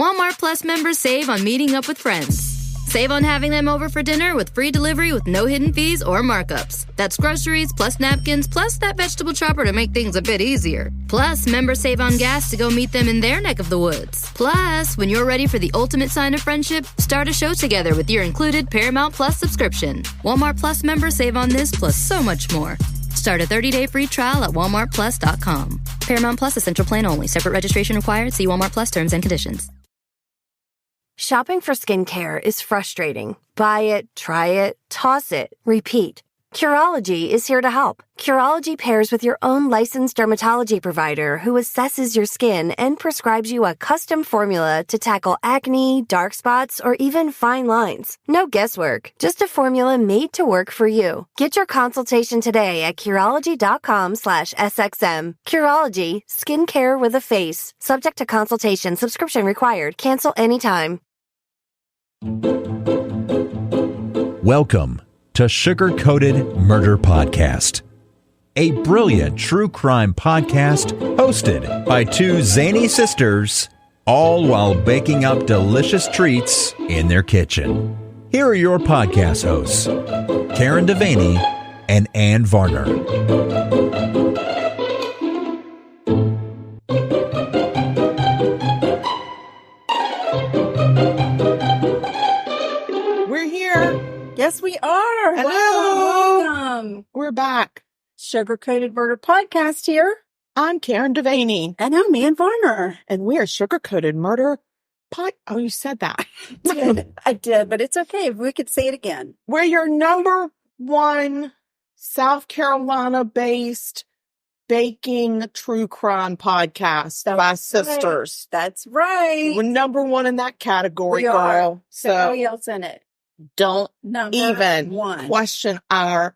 Walmart Plus members save on meeting up with friends. Save on having them over for dinner with free delivery with no hidden fees or markups. That's groceries, plus napkins, plus that vegetable chopper to make things a bit easier. Plus, members save on gas to go meet them in their neck of the woods. Plus, when you're ready for the ultimate sign of friendship, start a show together with your included Paramount Plus subscription. Walmart Plus members save on this plus so much more. Start a 30-day free trial at walmartplus.com. Paramount Plus Essential Plan only. Separate registration required. See Walmart Plus terms and conditions. Shopping for skincare is frustrating. Buy it, try it, toss it, repeat. Curology is here to help. Curology pairs with your own licensed dermatology provider who assesses your skin and prescribes you a custom formula to tackle acne, dark spots, or even fine lines. No guesswork, just a formula made to work for you. Get your consultation today at Curology.com/SXM. Curology, skincare with a face. Subject to consultation, subscription required. Cancel anytime. Welcome to Sugar Coated Murder Podcast, a brilliant true crime podcast hosted by two zany sisters, all while baking up delicious treats in their kitchen. Here are your podcast hosts, Karen Devaney and Ann Varner. Yes, we are. Hello. Welcome. We're back. Sugar Coated Murder Podcast here. I'm Karen Devaney. And I'm Ann Varner. And we are Sugar Coated Murder Pod. Oh, you said that. I did, but it's okay if we could say it again. We're your number one South Carolina-based baking true crime podcast by sisters. That's right. We're number one in that category, girl. So nobody else in it. Don't Number even one. question our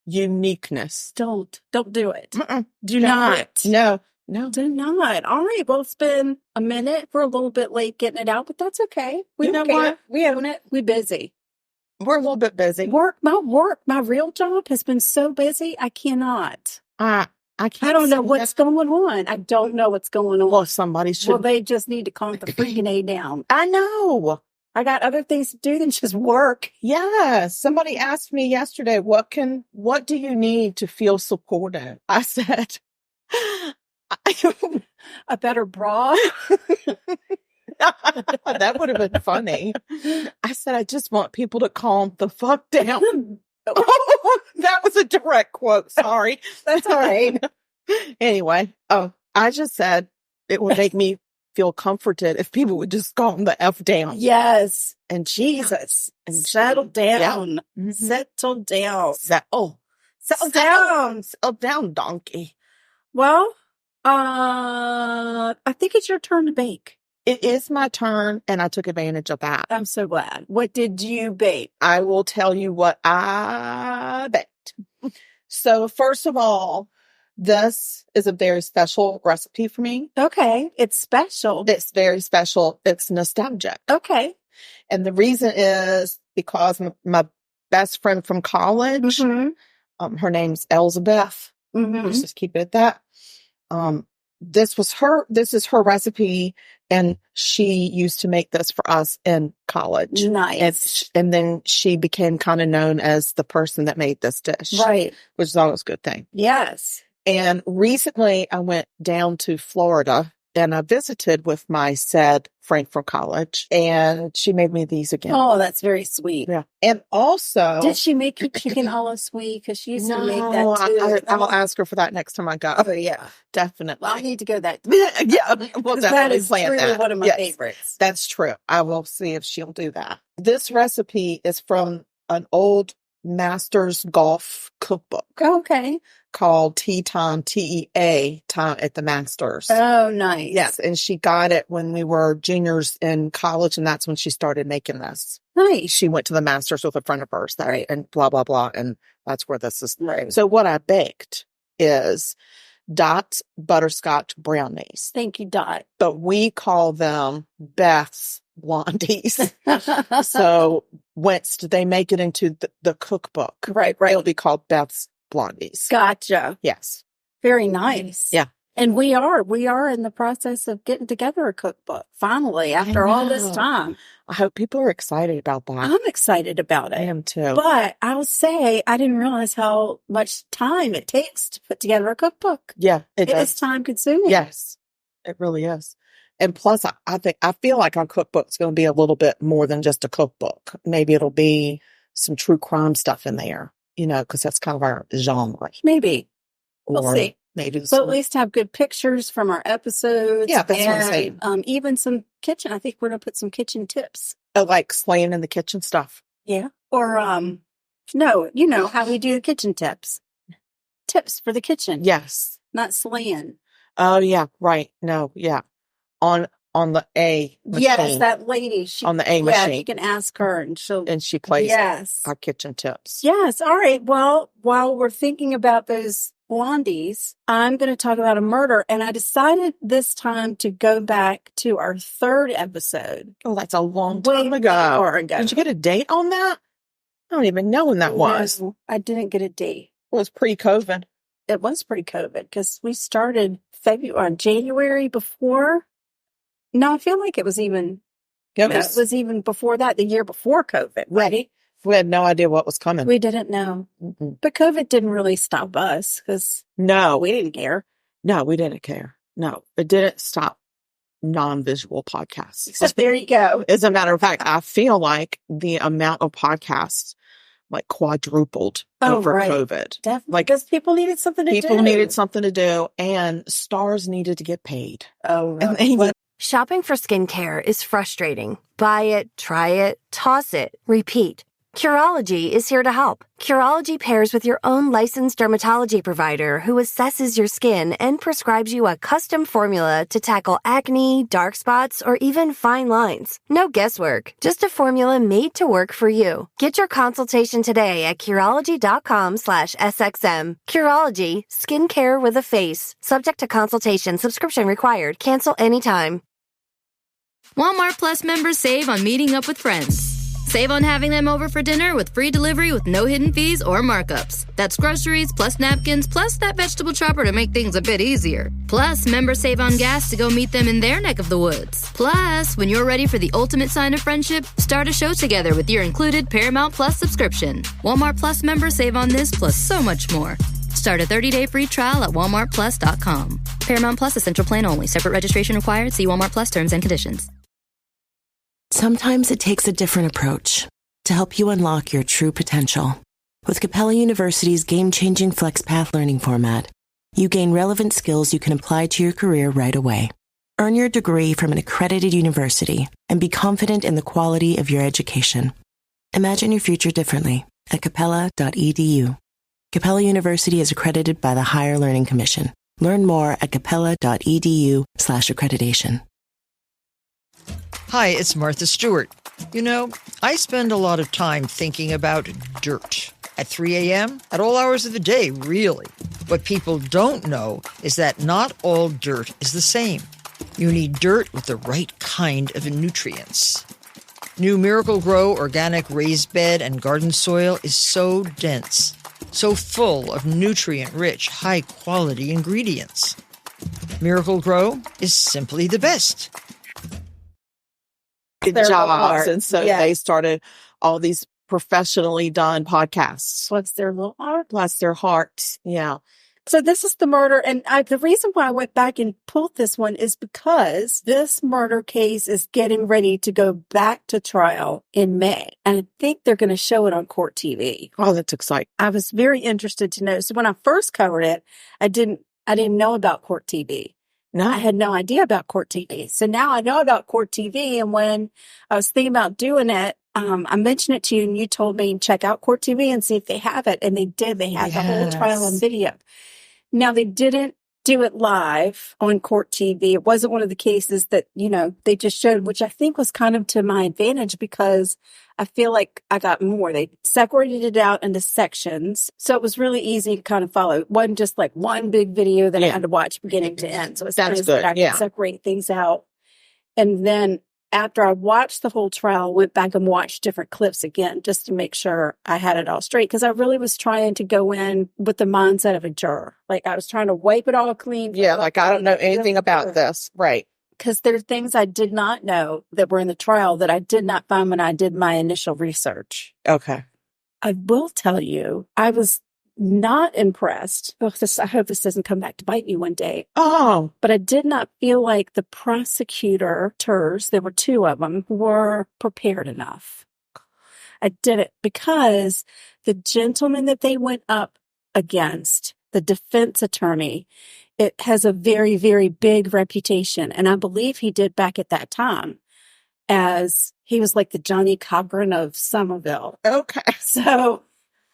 uniqueness. Don't do it. Do not. No. Do not. All right. Well, it's been a minute. We're a little bit late getting it out, but that's okay. We know what? We own it. We're busy. We're a little bit busy. My real job has been so busy. I cannot. I don't know what's going on. I don't know what's going on. Well, somebody should. Well, they just need to calm the freaking A down. I know. I got other things to do than just work. Yeah. Somebody asked me yesterday, what do you need to feel supported? I said, a better bra. That would have been funny. I said, I just want people to calm the fuck down. That was a direct quote. Sorry. That's all right. Anyway. I just said it would make me feel comforted if people would just calm the F down. Yes. And Jesus. And settle down. Yeah. Mm-hmm. Settle down. Settle down. Settle down, donkey. Well, I think it's your turn to bake. It is my turn, and I took advantage of that. I'm so glad. What did you bake? I will tell you what I baked. So, first of all, this is a very special recipe for me. Okay. It's special. It's very special. It's nostalgic. Okay. And the reason is because my best friend from college, her name's Elizabeth. Let's just keep it at that. This is her recipe, and she used to make this for us in college. Nice. And then she became kind of known as the person that made this dish. Right. Which is always a good thing. Yes. And recently I went down to Florida and I visited with my said friend from college, and she made me these again. Oh, that's very sweet. Yeah. And also, did she make you chicken hollow sweet? Because she used to make that too. I'll ask her for that next time I go. Oh, yeah. Definitely. Well, I need to go that. Yeah. We'll that definitely is plan truly that. one of my favorites. That's true. I will see if she'll do that. This recipe is from an old Masters Golf cookbook. Okay. Called Tea Time, TEA, Time at the Masters. Oh, nice. Yes. And she got it when we were juniors in college, and that's when she started making this. Nice. She went to the Masters with a friend of hers there, right, and blah, blah, blah. And that's where this is. Right. So what I baked is Dot's butterscotch brownies. Thank you, Dot. But we call them Beth's Blondies. So once they make it into the cookbook, right, it'll be called Beth's Blondies. Gotcha. Yes. Very nice. Yeah. And we are in the process of getting together a cookbook, finally, after all this time. I hope people are excited about that. I'm excited about it. I am too. But I will say, I didn't realize how much time it takes to put together a cookbook. Yeah, it is time consuming. Yes, it really is. And plus, I feel like our cookbook's going to be a little bit more than just a cookbook. Maybe it'll be some true crime stuff in there, because that's kind of our genre. Maybe. We'll see. Maybe. But at least have good pictures from our episodes. Yeah, that's what I'm saying. Even some kitchen. I think we're going to put some kitchen tips. Like slaying in the kitchen stuff. Yeah. Or, no, you know how we do the kitchen tips. Tips for the kitchen. Yes. Not slaying. Oh, yeah. Right. No. Yeah. On the A machine. Yes, that lady. On the A machine. Yeah, you can ask her and she plays our kitchen tips. Yes. All right. Well, while we're thinking about those Blondies, I'm going to talk about a murder, and I decided this time to go back to our 3rd episode. Oh, that's a long time ago. Did you get a date on that? I don't even know when that was. No, I didn't get a date. It was pre-COVID. It was pre-COVID because we started January before. No, I feel like it was even before that, the year before COVID, right? We had no idea what was coming. We didn't know. Mm-mm. But COVID didn't really stop us because we didn't care. No, we didn't care. No, it didn't stop non-visual podcasts. So there you go. As a matter of fact, I feel like the amount of podcasts quadrupled over COVID. Definitely. Because people needed something to do. People needed something to do, and stars needed to get paid. Oh, right. Shopping for skincare is frustrating. Buy it, try it, toss it, repeat. Curology is here to help. Curology pairs with your own licensed dermatology provider who assesses your skin and prescribes you a custom formula to tackle acne, dark spots, or even fine lines. No guesswork, just a formula made to work for you. Get your consultation today at Curology.com/SXM. Curology, skincare with a face. Subject to consultation, subscription required. Cancel anytime. Walmart Plus members save on meeting up with friends. Save on having them over for dinner with free delivery with no hidden fees or markups. That's groceries plus napkins plus that vegetable chopper to make things a bit easier. Plus, members save on gas to go meet them in their neck of the woods. Plus, when you're ready for the ultimate sign of friendship, start a show together with your included Paramount Plus subscription. Walmart Plus members save on this plus so much more. Start a 30-day free trial at walmartplus.com. Paramount Plus Essential Plan only. Separate registration required. See Walmart Plus terms and conditions. Sometimes it takes a different approach to help you unlock your true potential. With Capella University's game-changing FlexPath learning format, you gain relevant skills you can apply to your career right away. Earn your degree from an accredited university and be confident in the quality of your education. Imagine your future differently at capella.edu. Capella University is accredited by the Higher Learning Commission. Learn more at capella.edu/accreditation. Hi, it's Martha Stewart. You know, I spend a lot of time thinking about dirt. At 3 a.m., at all hours of the day, really. What people don't know is that not all dirt is the same. You need dirt with the right kind of nutrients. New Miracle-Gro organic raised bed and garden soil is so dense, so full of nutrient-rich, high-quality ingredients. Miracle-Gro is simply the best. Jobs, and so they started all these professionally done podcasts. Bless their little heart. Bless their heart. Yeah. So this is the murder, and the reason why I went back and pulled this one is because this murder case is getting ready to go back to trial in May, and I think they're going to show it on Court TV. Oh, that's exciting. I was very interested to know. So when I first covered it, I didn't know about Court TV. No. I had no idea about Court TV. So now I know about Court TV. And when I was thinking about doing it, I mentioned it to you and you told me check out Court TV and see if they have it. And they did. They had the whole trial on video. Now they didn't do it live on Court TV. It wasn't one of the cases that, they just showed, which I think was kind of to my advantage because I feel like I got more. They separated it out into sections. So it was really easy to kind of follow. It wasn't just like one big video that I had to watch beginning to end. So it's nice that I could separate things out. And then after I watched the whole trial, I went back and watched different clips again just to make sure I had it all straight. Because I really was trying to go in with the mindset of a juror. Like, I was trying to wipe it all clean. Yeah, like, I don't know anything about this. Right. Because there are things I did not know that were in the trial that I did not find when I did my initial research. Okay. I will tell you, I was not impressed. I hope this doesn't come back to bite me one day. Oh. But I did not feel like the prosecutors, there were two of them, were prepared enough. I did it because the gentleman that they went up against, the defense attorney, it has a very, very big reputation. And I believe he did back at that time, as he was like the Johnny Cochran of Summerville. Okay. So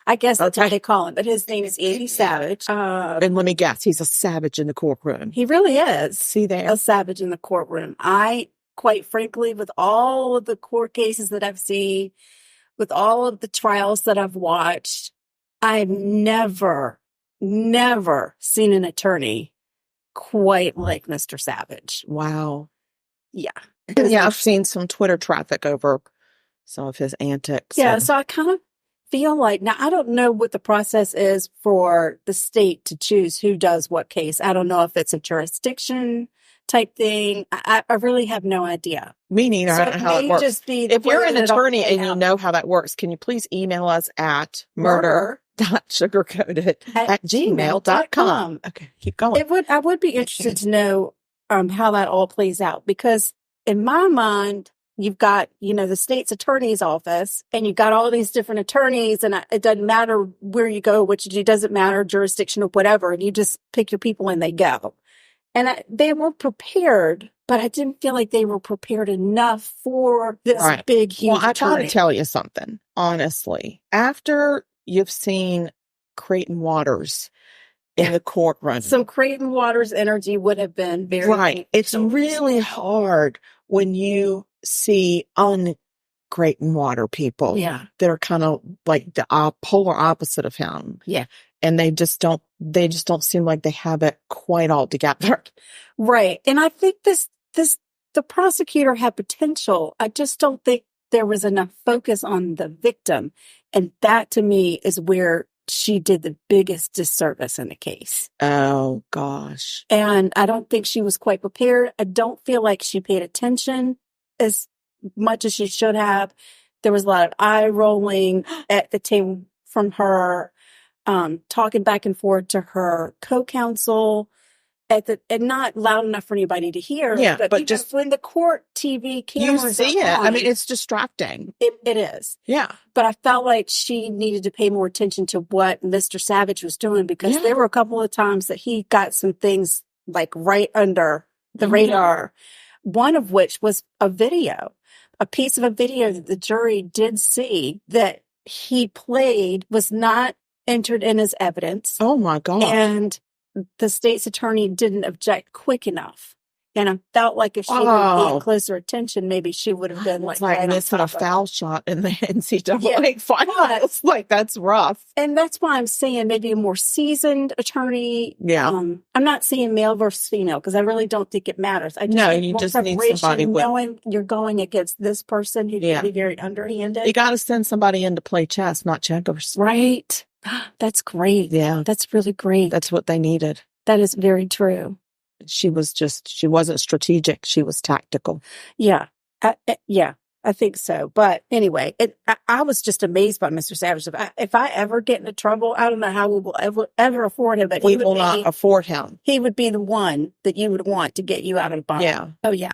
I guess that's what they call him. But his name is Andy Savage. And let me guess, he's a savage in the courtroom. He really is. See there? A savage in the courtroom. I, quite frankly, with all of the court cases that I've seen, with all of the trials that I've watched, I've never seen an attorney quite like Mr. Savage. Wow. Yeah. Yeah, I've seen some Twitter traffic over some of his antics. Yeah, so I kind of feel like, now I don't know what the process is for the state to choose who does what case. I don't know if it's a jurisdiction type thing. I really have no idea. Me neither. So I don't know how it works. If you're an attorney and you know how that works, can you please email us at murder.sugarcoated@gmail.com. Okay, keep going. I would be interested to know how that all plays out, because in my mind, you've got, the state's attorney's office, and you've got all these different attorneys, and it doesn't matter where you go, it doesn't matter, jurisdiction or whatever, and you just pick your people and they go. And they were prepared, but I didn't feel like they were prepared enough for this big, huge Well, I attorney. gotta tell you something, honestly. After you've seen Creighton Waters in the courtroom. Some Creighton Waters energy would have been very... Right. It's really hard when you see Creighton Water people that are kind of like the polar opposite of him. Yeah. And they just don't seem like they have it quite all together. Right. And I think the prosecutor had potential. I just don't think there was enough focus on the victim. And that, to me, is where she did the biggest disservice in the case. Oh, gosh. And I don't think she was quite prepared. I don't feel like she paid attention as much as she should have. There was a lot of eye rolling at the table from her, talking back and forth to her co-counsel and not loud enough for anybody to hear. Yeah, but just when the court TV cameras you see it. on, I mean, it's distracting. It is. Yeah. But I felt like she needed to pay more attention to what Mr. Savage was doing, because there were a couple of times that he got some things like right under the radar. One of which was a piece of a video that the jury did see that he played was not entered in as evidence. Oh my God. And the state's attorney didn't object quick enough. And I felt like if she had paid closer attention, maybe she would have been like missing a foul shot in the NCAA finals. Like, that's rough. And that's why I'm saying maybe a more seasoned attorney. Yeah. I'm not saying male versus female, because I really don't think it matters. I you just need somebody knowing you're going against this person who can be very underhanded. You got to send somebody in to play chess, not checkers. Right. That's great. Yeah. That's really great. That's what they needed. That is very true. She wasn't strategic. She was tactical. Yeah. I think so. But anyway, I was just amazed by Mr. Savage. If I ever get into trouble, I don't know how we will ever afford him, but we will not afford him. He would be the one that you would want to get you out of the bond. Yeah. Oh, yeah.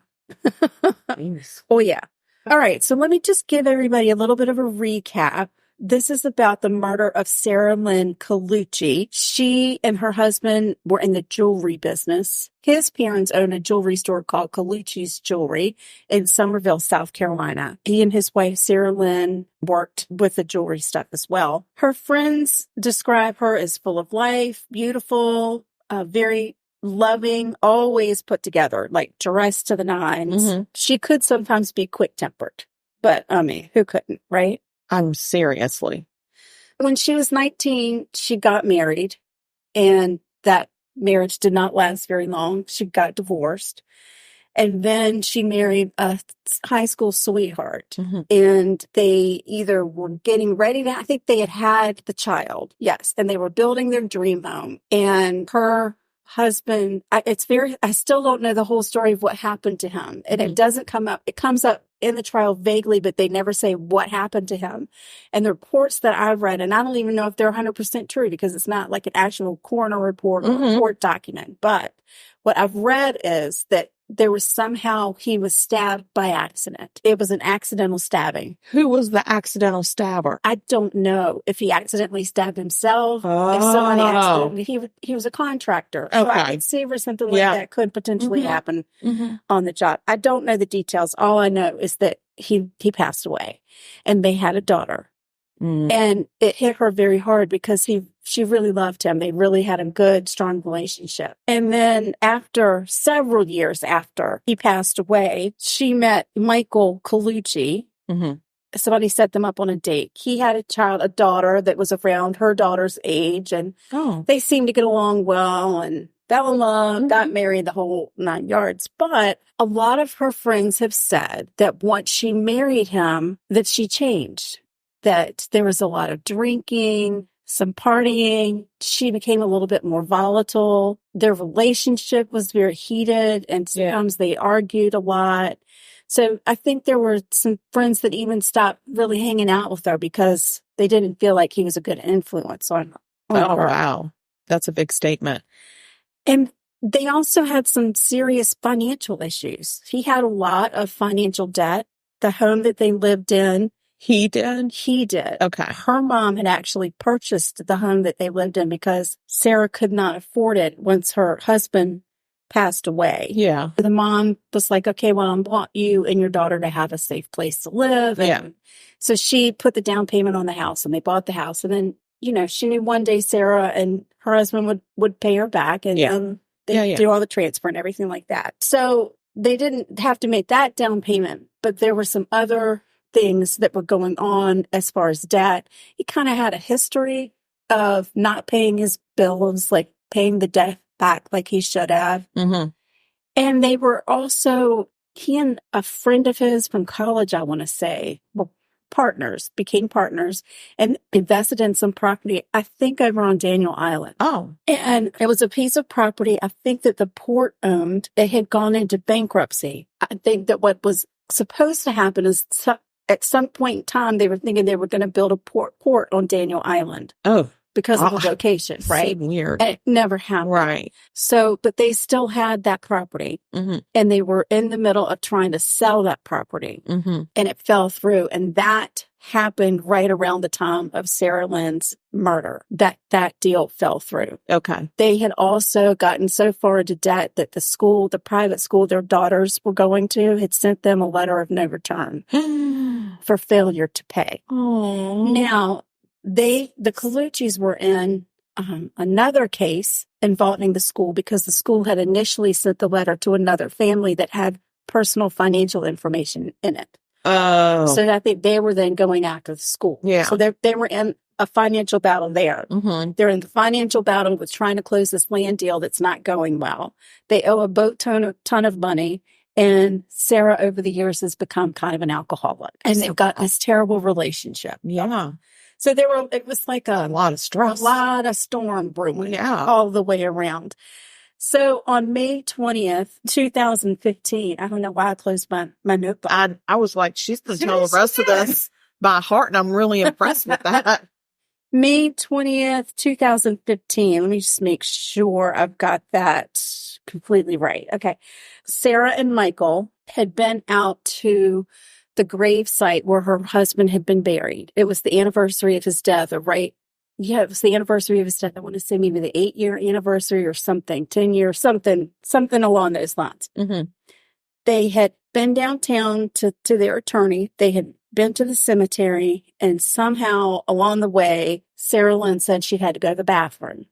Oh, yeah. All right. So let me just give everybody a little bit of a recap. This is about the murder of Sara Lynn Colucci. She and her husband were in the jewelry business. His parents owned a jewelry store called Colucci's Jewelry in Summerville, South Carolina. He and his wife, Sara Lynn, worked with the jewelry stuff as well. Her friends describe her as full of life, beautiful, very loving, always put together, like dressed to the nines. Mm-hmm. She could sometimes be quick-tempered, but I mean, who couldn't, right? Seriously. When she was 19, she got married, and that marriage did not last very long. She got divorced. And then she married a high school sweetheart. And they either were getting ready to, I think they had the child. Yes. And they were building their dream home. And her husband, I still don't know the whole story of what happened to him. And it doesn't come up. It comes up in the trial vaguely, but they never say what happened to him. And the reports that I've read, and I don't even know if they're 100% true because it's not like an actual coroner report or court document. But what I've read is that there was somehow he was stabbed by accident. It was an accidental stabbing. Who was the accidental stabber? I don't know if he accidentally stabbed himself. If somebody accidentally, he was a contractor. So I could see where something like that could potentially happen on the job. I don't know the details. All I know is that he passed away, and they had a daughter. And it hit her very hard because she really loved him. They really had a good, strong relationship. And then several years after he passed away, she met Michael Colucci. Somebody set them up on a date. He had a daughter that was around her daughter's age, and they seemed to get along well and fell in love, got married, the whole 9 yards. But a lot of her friends have said that once she married him, that she changed. That there was a lot of drinking, some partying. She became a little bit more volatile. Their relationship was very heated, and sometimes they argued a lot. So I think there were some friends that even stopped really hanging out with her because they didn't feel like he was a good influence on her. Oh, wow. That's a big statement. And they also had some serious financial issues. He had a lot of financial debt. The home that they lived in, He did? He did. Okay. Her mom had actually purchased the home that they lived in because Sara could not afford it once her husband passed away. Yeah. The mom was like, okay, well, I want you and your daughter to have a safe place to live. And so she put the down payment on the house, and they bought the house. And then, she knew one day Sara and her husband would pay her back, and they do all the transfer and everything like that. So they didn't have to make that down payment, but there were some other things that were going on as far as debt. He kind of had a history of not paying his bills, like paying the debt back like he should have. And they were also, he and a friend of his from college, I want to say, became partners and invested in some property, I think over on Daniel Island. Oh. And it was a piece of property I think that the port owned. It had gone into bankruptcy. I think that what was supposed to happen is at some point in time, they were thinking they were going to build a port on Daniel Island. Oh. Because of the location, right? So weird. And it never happened. Right. So, but they still had that property. And they were in the middle of trying to sell that property. And it fell through. And that happened right around the time of Sara Lynn's murder. That deal fell through. Okay. They had also gotten so far into debt that the private school their daughters were going to, had sent them a letter of no return for failure to pay. Oh. Now, the Coluccis were in another case involving the school because the school had initially sent the letter to another family that had personal financial information in it. Oh. So I think they were then going after the school. Yeah. So they were in a financial battle there. They're in the financial battle with trying to close this land deal that's not going well. They owe a ton of money. And Sara, over the years, has become kind of an alcoholic. And they've got this terrible relationship. Yeah. So it was like a lot of stress, a lot of storm brewing all the way around. So on May 20th, 2015, I don't know why I closed my notebook. I was like, she's going to tell the rest of this by heart, and I'm really impressed with that. May 20th, 2015. Let me just make sure I've got that completely right. Okay. Sara and Michael had been out to the grave site where her husband had been buried. It was the anniversary of his death, it was the anniversary of his death. I want to say maybe the 8-year anniversary or something, 10 years, something along those lines. They had been downtown to their attorney. They had been to the cemetery, and somehow along the way, Sara Lynn said she had to go to the bathroom.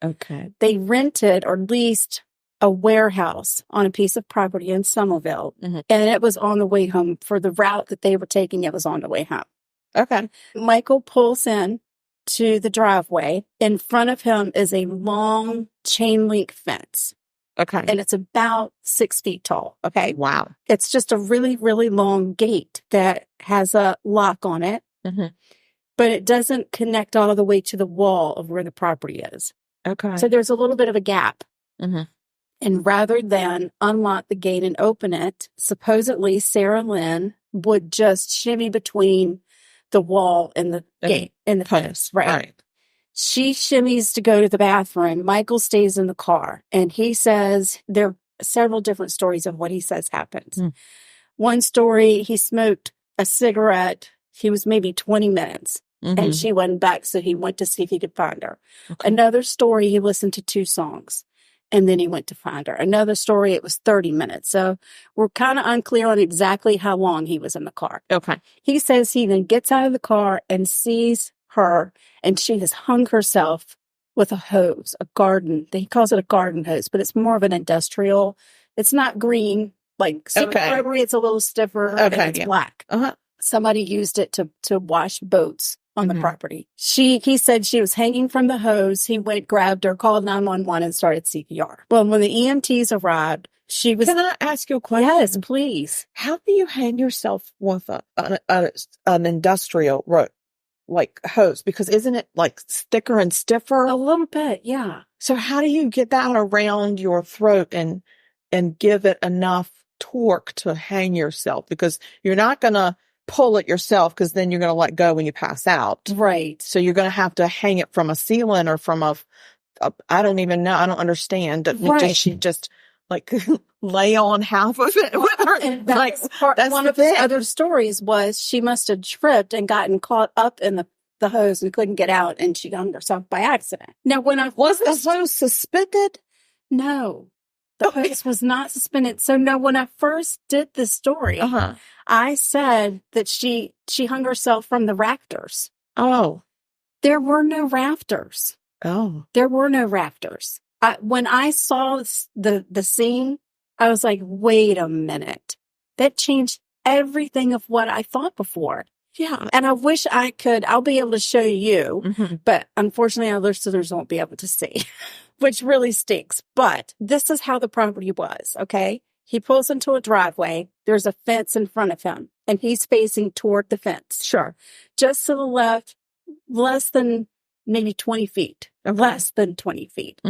Okay. They rented or leased a warehouse on a piece of property in Summerville, and it was on the way home. For the route that they were taking, it was on the way home. Okay. Michael pulls in to the driveway. In front of him is a long chain link fence. Okay. And it's about 6 feet tall. Okay. Wow. It's just a really, really long gate that has a lock on it, but it doesn't connect all the way to the wall of where the property is. Okay. So there's a little bit of a gap. And rather than unlock the gate and open it, supposedly Sara Lynn would just shimmy between the wall and the gate in the fence. Right. She shimmies to go to the bathroom. Michael stays in the car, and he says there are several different stories of what he says happens. One story, he smoked a cigarette. He was maybe 20 minutes, and she wasn't back, so he went to see if he could find her. Another story, he listened to 2 songs. And then he went to find her. Another story, it was 30 minutes. So we're kind of unclear on exactly how long he was in the car. Okay. He says he then gets out of the car and sees her, and she has hung herself with a hose, a garden. He calls it a garden hose, but it's more of an industrial. It's not green, like super rubbery. It's a little stiffer. And it's black. Somebody used it to wash boats on the property. He said she was hanging from the hose. He went, grabbed her, called 911 and started CPR. Well, when the EMTs arrived, she was... Can I ask you a question? Yes, please. How do you hang yourself with an industrial hose? Because isn't it like thicker and stiffer? A little bit, yeah. So how do you get that around your throat and give it enough torque to hang yourself? Because you're not going to pull it yourself, because then you're going to let go when you pass out. Right. So you're going to have to hang it from a ceiling or from I don't even know. I don't understand. Right. Did she just like lay on half of it with her? And that's one of the other stories was she must have tripped and gotten caught up in the hose and couldn't get out, and she hung herself by accident. Now, when I was the hose suspended? No. The hose was not suspended. So no, when I first did this story, I said that she hung herself from the rafters. Oh. There were no rafters. Oh. There were no rafters. When I saw the scene, I was like, wait a minute. That changed everything of what I thought before. Yeah. And I wish I'll be able to show you, but unfortunately our listeners won't be able to see. Which really stinks. But this is how the property was, okay? He pulls into a driveway. There's a fence in front of him, and he's facing toward the fence. Sure. Just to the left, less than maybe 20 feet, less than 20 feet,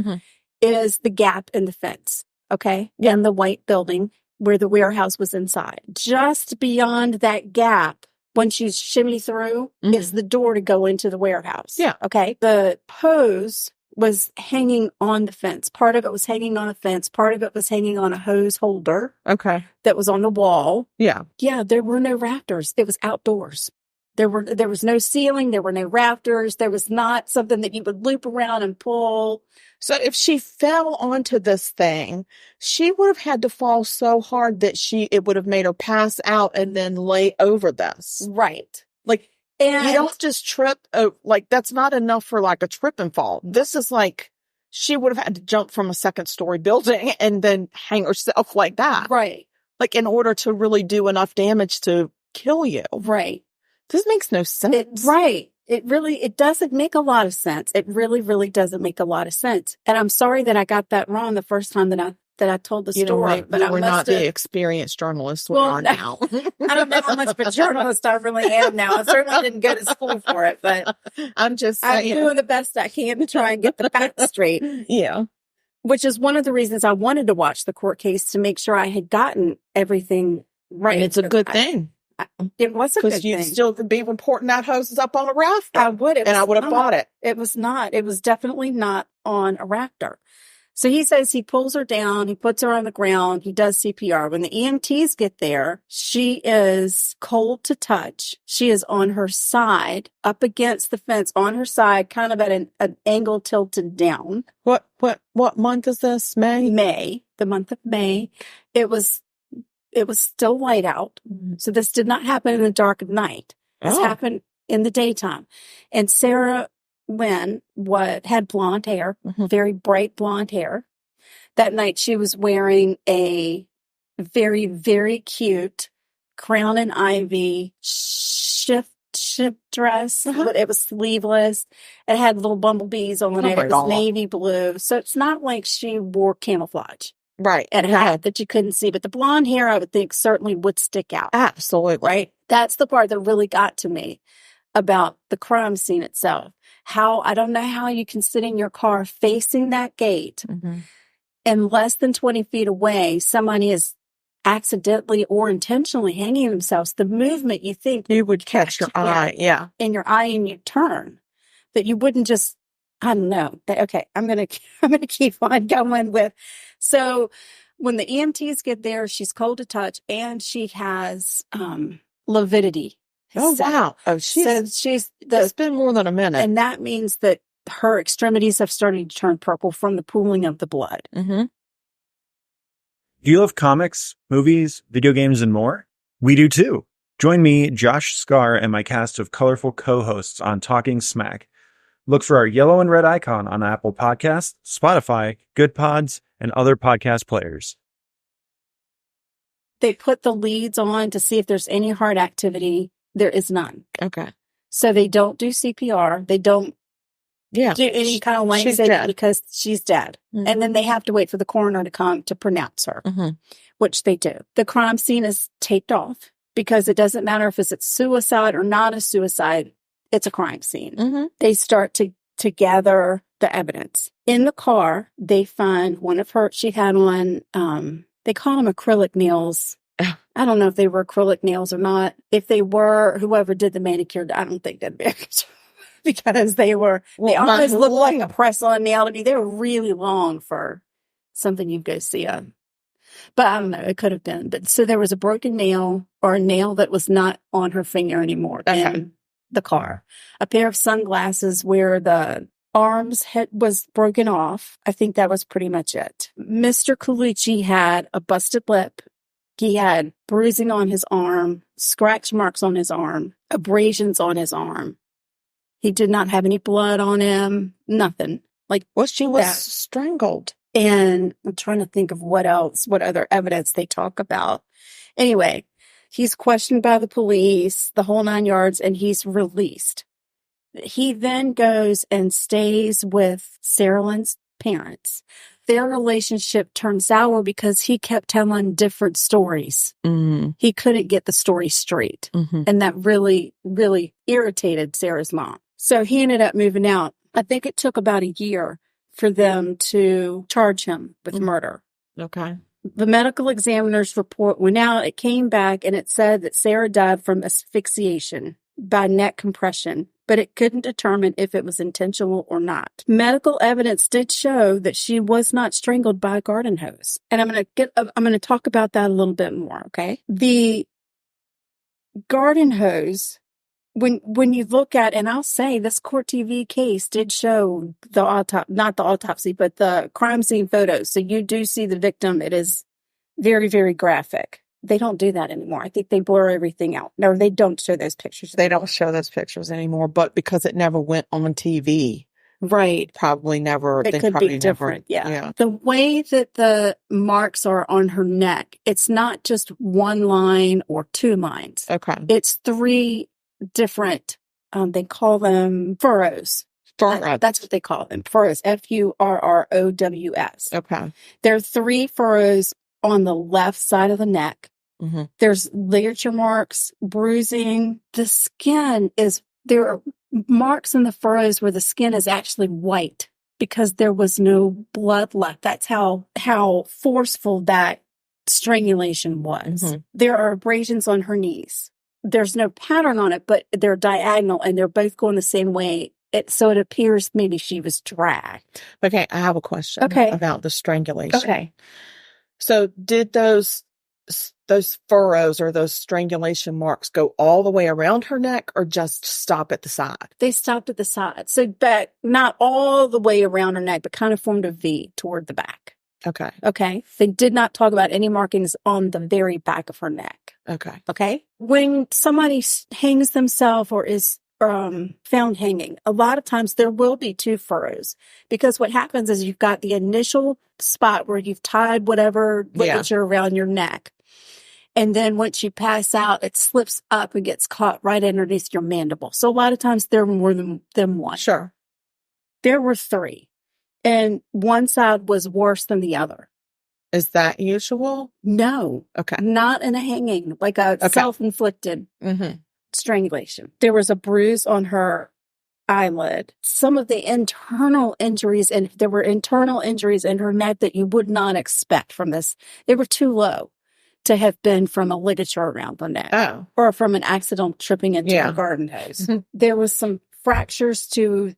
is the gap in the fence, okay? Yeah. And the white building where the warehouse was inside. Just beyond that gap, once you shimmy through, is the door to go into the warehouse. Yeah. Okay? The hose was hanging on the fence. Part of it was hanging on a fence. Part of it was hanging on a hose holder. Okay. That was on the wall. Yeah. Yeah, there were no rafters. It was outdoors. There was no ceiling. There were no rafters. There was not something that you would loop around and pull. So if she fell onto this thing, she would have had to fall so hard that it would have made her pass out and then lay over this. Right. And you don't just trip, that's not enough for like a trip and fall. This is like, she would have had to jump from a 2nd-story building and then hang herself like that. Right. Like in order to really do enough damage to kill you. Right. This makes no sense. Right. It doesn't make a lot of sense. It really, really doesn't make a lot of sense. And I'm sorry that I got that wrong the first time that I told the story. But you were not the experienced journalist we are now. I don't know how much of a journalist I really am now. I certainly didn't go to school for it, but I'm doing the best I can to try and get the facts straight. Yeah. Which is one of the reasons I wanted to watch the court case, to make sure I had gotten everything right. And it's a good thing. It was a good thing. Because you still could be reporting that hose is up on a rafter. I would. And I would have bought it. It was not. It was definitely not on a rafter. So he says he pulls her down, he puts her on the ground, he does CPR. When the EMTs get there, she is cold to touch. She is on her side, up against the fence, on her side, kind of at an angle tilted down. What month is this? May, the month of May. It was still light out. So this did not happen in the dark of night. This happened in the daytime. And Sara Lynn had blonde hair, very bright blonde hair. That night she was wearing a very, very cute crown and ivy shift dress. But it was sleeveless. It had little bumblebees on it. It was navy blue. So it's not like she wore camouflage. Right. and a hat that you couldn't see. But the blonde hair, I would think, certainly would stick out. Absolutely. Right? That's the part that really got to me about the crime scene itself. I don't know how you can sit in your car facing that gate and less than 20 feet away, somebody is accidentally or intentionally hanging themselves. The movement you think You would catch your eye. Yeah. in your eye and you turn, that you wouldn't just, I don't know. Okay, I'm gonna keep on going with. So when the EMTs get there, she's cold to touch and she has lividity. Oh, wow. Oh, it's been more than a minute. And that means that her extremities have started to turn purple from the pooling of the blood. Mm-hmm. Do you love comics, movies, video games, and more? We do too. Join me, Josh Skaar, and my cast of colorful co-hosts on Talking SMAC. Look for our yellow and red icon on Apple Podcasts, Spotify, Good Pods, and other podcast players. They put the leads on to see if there's any heart activity. There is none. Okay. So they don't do CPR. They don't do any kind of lancet because she's dead. Mm-hmm. And then they have to wait for the coroner to come to pronounce her, which they do. The crime scene is taped off because it doesn't matter if it's suicide or not a suicide. It's a crime scene. They start to gather the evidence. In the car, they find she had on, they call them acrylic nails. I don't know if they were acrylic nails or not. If they were, whoever did the manicure, I don't think that'd be because they almost looked like a press-on nail to me. They were really long for something you'd go see. But I don't know, it could have been. But so there was a broken nail or a nail that was not on her finger anymore in the car. A pair of sunglasses where the arm's head was broken off. I think that was pretty much it. Mr. Colucci had a busted lip. He had bruising on his arm, scratch marks on his arm, abrasions on his arm. He did not have any blood on him, nothing. She was strangled. And I'm trying to think of what other evidence they talk about. Anyway, he's questioned by the police, the whole 9 yards, and he's released. He then goes and stays with Sara Lynn's parents. Their relationship turned sour because he kept telling different stories. He couldn't get the story straight. And that really, really irritated Sarah's mom. So he ended up moving out. I think it took about a year for them to charge him with murder. Okay. The medical examiner's report went out. It came back and it said that Sara died from asphyxiation by neck compression, but it couldn't determine if it was intentional or not. Medical evidence did show that she was not strangled by a garden hose. And I'm going to talk about that a little bit more, okay? The garden hose, when you look at, and I'll say this Court TV case did show not the autopsy, but the crime scene photos. So you do see the victim. It is very, very graphic. They don't do that anymore. I think they blur everything out. No, they don't show those pictures. They don't show those pictures anymore, but because it never went on TV. Right. Probably never. It could be different. Yeah. The way that the marks are on her neck, it's not just one line or two lines. Okay. It's three different, they call them furrows. That's what they call them. Furrows. Furrows. Okay. There are three furrows on the left side of the neck. There's ligature marks, bruising. The skin there are marks in the furrows where the skin is actually white because there was no blood left. That's how forceful that strangulation was. There are abrasions on her knees. There's no pattern on it, but they're diagonal and they're both going the same way. So it appears maybe she was dragged. Okay, I have a question about the strangulation. Okay. So did those furrows or those strangulation marks go all the way around her neck or just stop at the side? They stopped at the side. So back, not all the way around her neck, but kind of formed a V toward the back. Okay. Okay. They did not talk about any markings on the very back of her neck. Okay. Okay. When somebody hangs themselves or is found hanging, a lot of times there will be two furrows because what happens is you've got the initial spot where you've tied whatever ligature around your neck. And then once you pass out, it slips up and gets caught right underneath your mandible. So a lot of times there are more than one. Sure. There were three. And one side was worse than the other. Is that usual? No. Okay. Not in a hanging, like a self-inflicted strangulation. There was a bruise on her eyelid. Some of the internal injuries, and there were internal injuries in her neck that you would not expect from this. They were too low to have been from a ligature around the neck or from an accidental tripping into a garden hose. There was some fractures to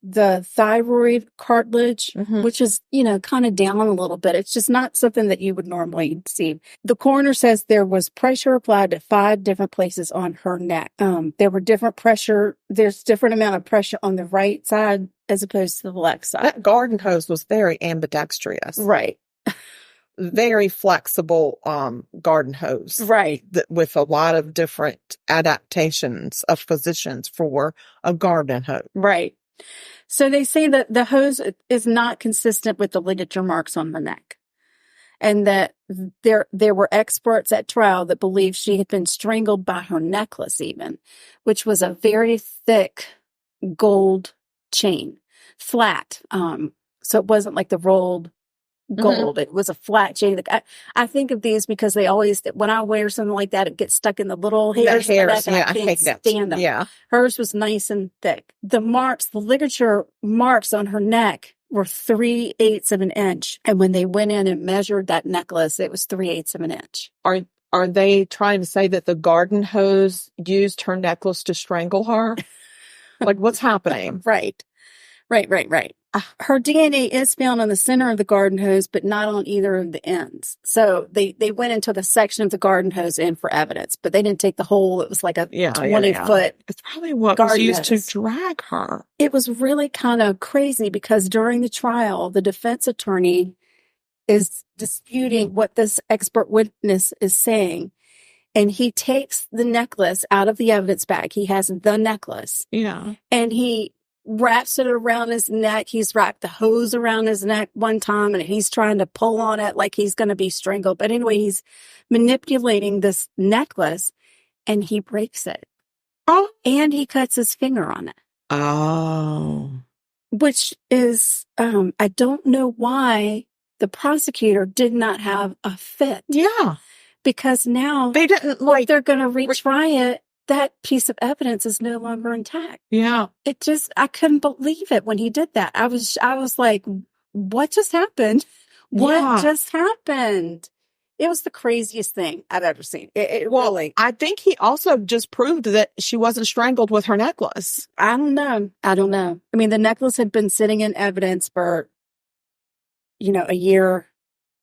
the thyroid cartilage, which is, kind of down a little bit. It's just not something that you would normally see. The coroner says there was pressure applied to 5 different places on her neck. There were different pressure. There's different amount of pressure on the right side as opposed to the left side. That garden hose was very ambidextrous. Right. Very flexible garden hose. Right. With a lot of different adaptations of positions for a garden hose. Right. So they say that the hose is not consistent with the ligature marks on the neck. And that there were experts at trial that believed she had been strangled by her necklace even, which was a very thick gold chain, flat. So it wasn't like the rolled gold. It was a flat chain. I think of these because they always, when I wear something like that, it gets stuck in the little hairs. I can't stand them. Yeah. Hers was nice and thick. The ligature marks on her neck were 3/8 of an inch. And when they went in and measured that necklace, it was 3/8 of an inch. Are they trying to say that the garden hose used her necklace to strangle her? Like, what's happening? Right. Her DNA is found on the center of the garden hose, but not on either of the ends. So they went into the section of the garden hose in for evidence, but they didn't take the whole. It was like a 20-foot. It's probably what was used to drag her. It was really kind of crazy because during the trial, the defense attorney is disputing what this expert witness is saying. And he takes the necklace out of the evidence bag. He has the necklace. Yeah. And he wraps it around his neck. He's wrapped the hose around his neck one time and he's trying to pull on it like he's going to be strangled. But anyway, he's manipulating this necklace and he breaks it. Oh. And he cuts his finger on it. Oh. Which is, I don't know why the prosecutor did not have a fit. Yeah. Because now they didn't they're going to retry it. That piece of evidence is no longer intact. Yeah. I couldn't believe it when he did that. I was like, what just happened? What just happened? It was the craziest thing I've ever seen. Really. I think he also just proved that she wasn't strangled with her necklace. I don't know. I mean, the necklace had been sitting in evidence for, a year.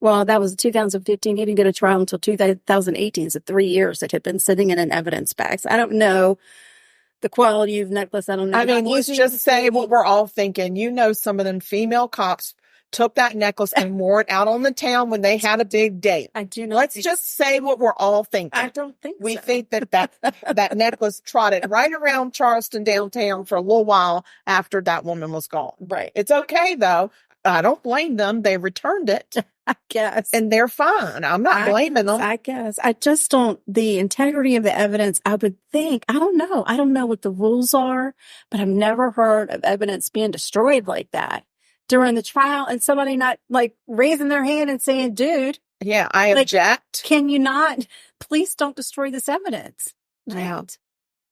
Well, that was 2015. He didn't get a trial until 2018. So 3 years it had been sitting in an evidence bag. So I don't know the quality of necklace. I don't know. I mean, you just say what we're all thinking. Some of them female cops took that necklace and wore it out on the town when they had a big date. I do not. Let's just say what we're all thinking. I don't think we think that necklace trotted right around Charleston downtown for a little while after that woman was gone. Right. It's okay, though. I don't blame them. They returned it. I guess. And they're fine. I'm not blaming them. I guess. I just don't, the integrity of the evidence, I would think, I don't know. I don't know what the rules are, but I've never heard of evidence being destroyed like that during the trial and somebody not raising their hand and saying, dude. Yeah, I object. Can you not? Please don't destroy this evidence. Yeah. Right.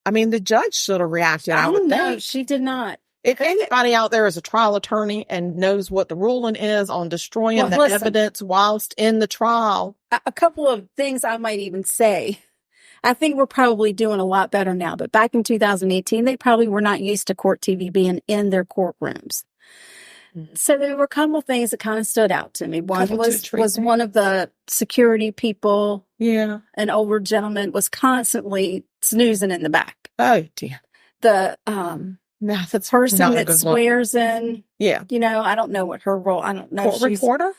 I mean, the judge should have reacted. I would think. She did not. If anybody out there is a trial attorney and knows what the ruling is on destroying evidence whilst in the trial. A couple of things I might even say. I think we're probably doing a lot better now, but back in 2018, they probably were not used to court TV being in their courtrooms. Mm-hmm. So there were a couple of things that kind of stood out to me. One was one of the security people. Yeah. An older gentleman was constantly snoozing in the back. Oh, dear. The, no, that's person that swears in. Yeah. I don't know what her role. I don't know. Court reporter?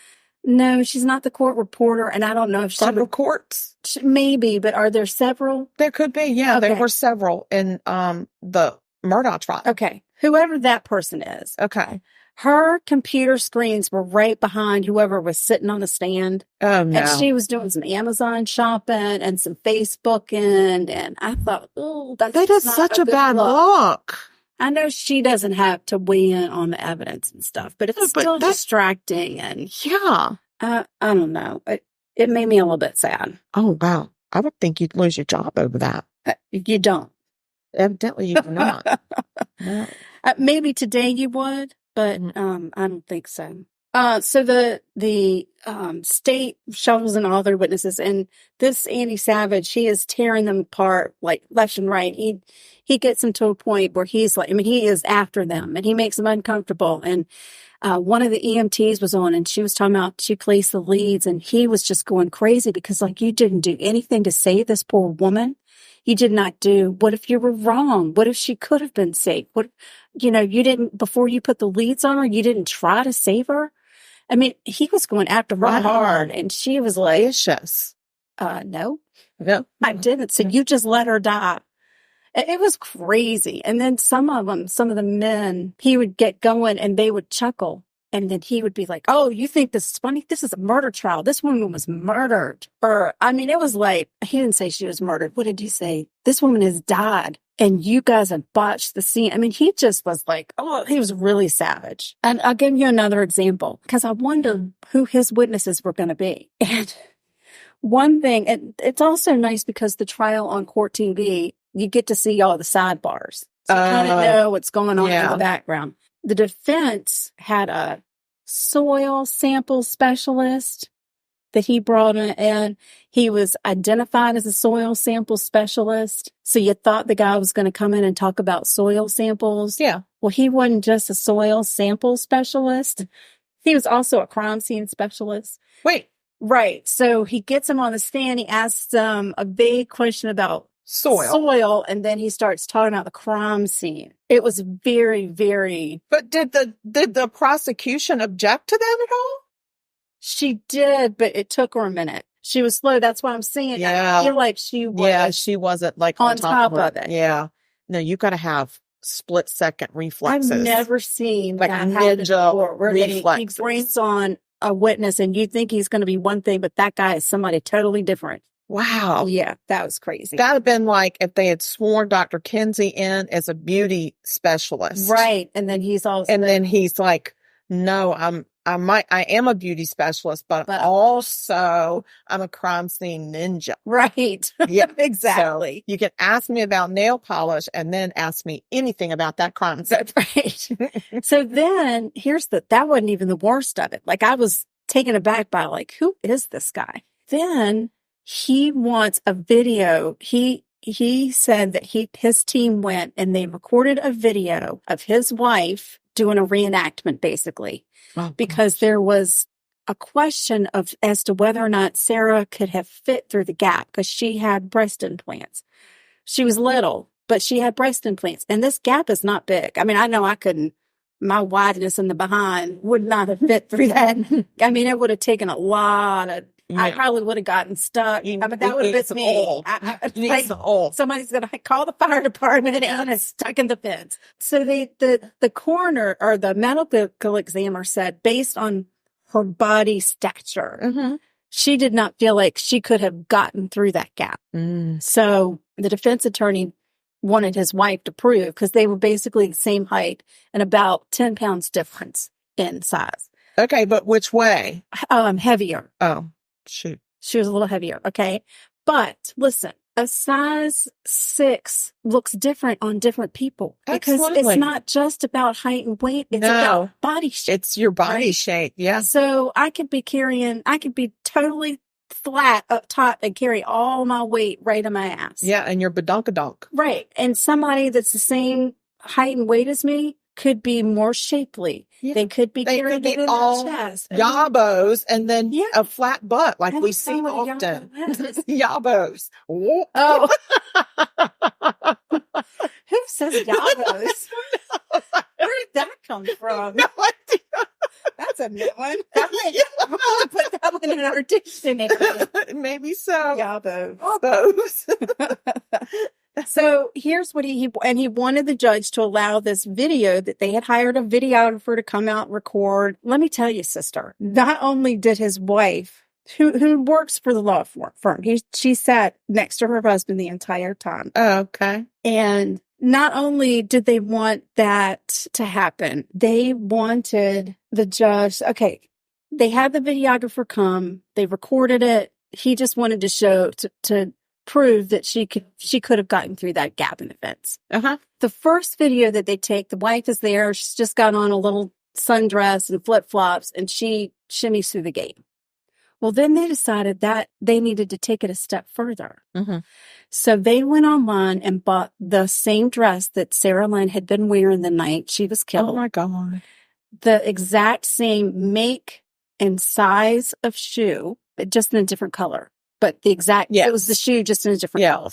No, she's not the court reporter, and I don't know if she Federal courts? Maybe, but are there several? There could be, yeah. Okay. There were several in the Murdaugh trial. Okay. Whoever that person is. Okay. Her computer screens were right behind whoever was sitting on the stand. Oh, no. And she was doing some Amazon shopping and some Facebooking, and I thought, that is such a bad look. I know she doesn't have to weigh in on the evidence and stuff, but it's still distracting. And yeah, I don't know. It made me a little bit sad. Oh, wow. I would think you'd lose your job over that. You don't. Evidently, you do not. No. Maybe today you would, but I don't think so. So the state shovels in all their witnesses, and this Andy Savage, he is tearing them apart like left and right. He gets them to a point where he's like, I mean, he is after them, and he makes them uncomfortable. And one of the EMTs was on, and she was talking about she placed the leads, and he was just going crazy because like, you didn't do anything to save this poor woman. You did not do. What if you were wrong? What if she could have been saved? What, you didn't, before you put the leads on her, you didn't try to save her. I mean, he was going after her hard, and she was like, vicious. No, I didn't. So you just let her die. It was crazy. And then some of the men, he would get going and they would chuckle. And then he would be like, oh, you think this is funny? This is a murder trial. This woman was murdered. Or, I mean, it was like, he didn't say she was murdered. What did he say? This woman has died. And you guys have botched the scene. I mean, he just was like, oh, he was really savage. And I'll give you another example because I wonder who his witnesses were going to be. And one thing, and it's also nice because the trial on Court TV, you get to see all the sidebars. So you kind of know what's going on in the background. The defense had a soil sample specialist that he brought in, and he was identified as a soil sample specialist. So you thought the guy was going to come in and talk about soil samples. Yeah. Well, he wasn't just a soil sample specialist. He was also a crime scene specialist. Wait. Right. So he gets him on the stand. He asks him a big question about soil, and then he starts talking about the crime scene. It was very, very. But did the prosecution object to that at all? She did, but it took her a minute. She was slow. That's why I'm saying. Yeah. I feel like she was. Yeah, she wasn't like on top of it. Yeah. No, you got to have split-second reflexes. I've never seen like that happen before, where reflexes. he brings on a witness, and you think he's going to be one thing, but that guy is somebody totally different. Wow. Yeah, that was crazy. That would have been like if they had sworn Dr. Kinsey in as a beauty specialist. Right. And then he's also. And then he's like, no, I am a beauty specialist, but also I'm a crime scene ninja. Right. Yeah, exactly. So you can ask me about nail polish and then ask me anything about that crime scene. That's right. So then that wasn't even the worst of it. Like I was taken aback by like, who is this guy? Then he wants a video. He said that his team went and they recorded a video of his wife doing a reenactment, basically, because there was a question as to whether or not Sara could have fit through the gap because she had breast implants. She was little, but she had breast implants, and this gap is not big. I mean, I know I couldn't. My wideness in the behind would not have fit through that. I mean, it would have taken a lot of. Yeah. I probably would have gotten stuck. I mean, that would have been me. Somebody's going to call the fire department and it's stuck in the fence. So the coroner or the medical examiner said, based on her body stature, she did not feel like she could have gotten through that gap. So the defense attorney wanted his wife to prove, because they were basically the same height and about 10 pounds difference in size. Okay, but which way? Heavier. Oh. Shoot. She was a little heavier. Okay. But listen, a size 6 looks different on different people because it's not just about height and weight. It's about body shape. It's your body shape. Yeah. So I could be totally flat up top and carry all my weight right on my ass. Yeah. And you're badunkadunk. Right. And somebody that's the same height and weight as me could be more shapely. Yeah. They could be carrying it in their chest. Yabos and then a flat butt like we see often. Yabos. Oh. Who says yabos? Where did that come from? No idea. That's a new one. I'm going to put that one in our dictionary. Maybe so. Yabos. So here's what he wanted the judge to allow this video that they had hired a videographer to come out and record. Let me tell you, sister, not only did his wife, who works for the law firm, she sat next to her husband the entire time. Oh, okay. And not only did they want that to happen, they wanted the judge, okay, they had the videographer come. They recorded it. He just wanted to show to prove that she could have gotten through that gap in the fence. The first video that they take, the wife is there. She's just got on a little sundress and flip-flops, and she shimmies through the gate. Well, then they decided that they needed to take it a step further. So they went online and bought the same dress that Sara Lynn had been wearing the night she was killed. Oh, my God. The exact same make and size of shoe, but just in a different color. But the exact, it was the shoe just in a different color.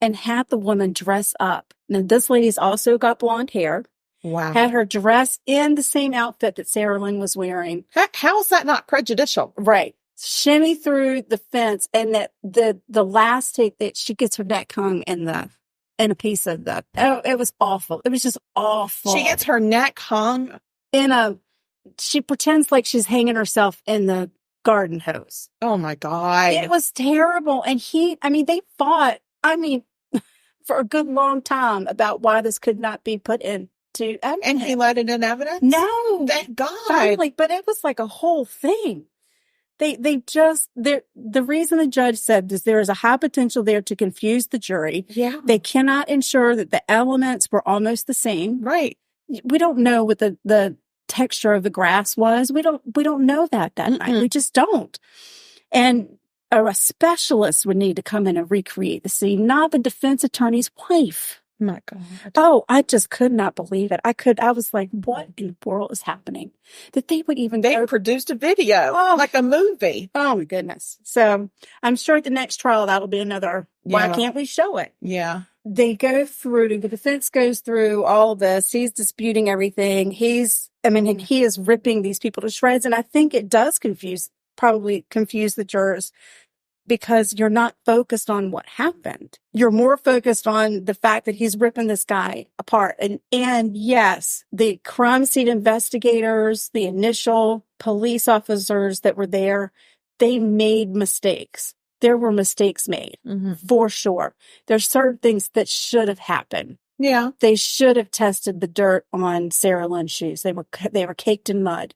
And had the woman dress up. Now, this lady's also got blonde hair. Wow. Had her dress in the same outfit that Sara Lynn was wearing. How is that not prejudicial? Right. Shimmy through the fence, and that the last take that she gets her neck hung in a piece of the, it was awful. It was just awful. She gets her neck hung she pretends like she's hanging herself in the garden hose. Oh my God. It was terrible. And they fought, for a good long time about why this could not be put into evidence. And he let it in evidence? No. Thank God. Finally, but it was like a whole thing. The reason the judge said is there is a high potential there to confuse the jury. Yeah. They cannot ensure that the elements were almost the same. Right. We don't know what the texture of the grass was. We don't know that night. We just don't. And a specialist would need to come in and recreate the scene, not the defense attorney's wife. My God. Oh, I just could not believe it. I was like, what in the world is happening? That they would even... They produced a video, like a movie. Oh, my goodness. So I'm sure at the next trial, that'll be another, why can't we show it? Yeah. They go through, the defense goes through all of this. He's disputing everything. He is ripping these people to shreds. And I think it does probably confuse the jurors, because you're not focused on what happened. You're more focused on the fact that he's ripping this guy apart. And yes, the crime scene investigators, the initial police officers that were there, they made mistakes. There were mistakes made, for sure. There's certain things that should have happened. Yeah. They should have tested the dirt on Sara Lynn's shoes. They were caked in mud.